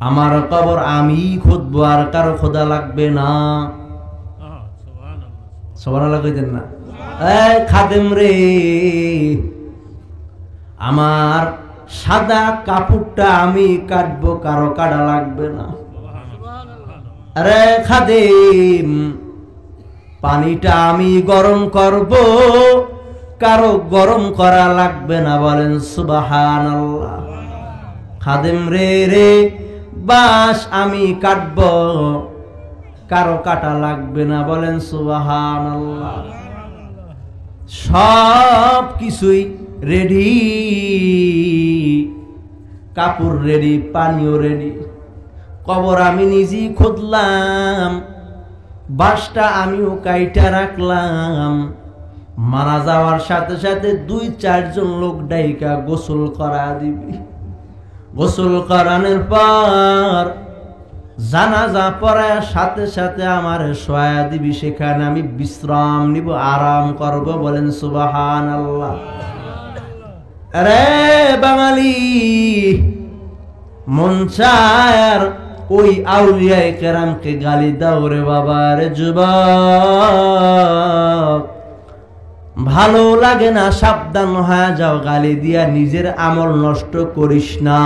আমার কবর আমি খুঁজবো, আর কারো খোদা লাগবে না। সুবহানাল্লাহ কইতেন না? এই খাদেম রে, আমার সাদা কাপড়টা আমি কাটবো, কারো কাটা লাগবে না। আরে খাদেম, পানিটা আমি গরম করব, কারো গরম করা লাগবে না। বলেন সুবহানাল্লাহ। খাদেম রে, বাঁশ আমি কাটব, কারো কাটা লাগবে না। বলেন সুবহানাল্লাহ। সব কিছুই রেডি, কাপড় রেডি, পানিও রেডি। কবর আমি নিজেই খুঁজলাম, বাঁশটা আমিও কাইটা রাখলাম। মারা যাওয়ার সাথে সাথে 2-4 জন লোক ডাইকা গোসল করা দিবি। গোসল করানোর পর জানাজা পড়ার সাথে সাথে আমার শোয়া দিবি, সেখানে আমি বিশ্রাম নিব, আরাম করব। বলেন সুবহানাল্লাহ। আরে বাঙালি, মন চায় ওই আউলিয়ায়ে কেরামকে গালি দাও রে বাবা। রে যুবক, ভালো লাগে না, সাবধান হয়ে যাও। গালি দিয়া নিজের আমল নষ্ট করিস না।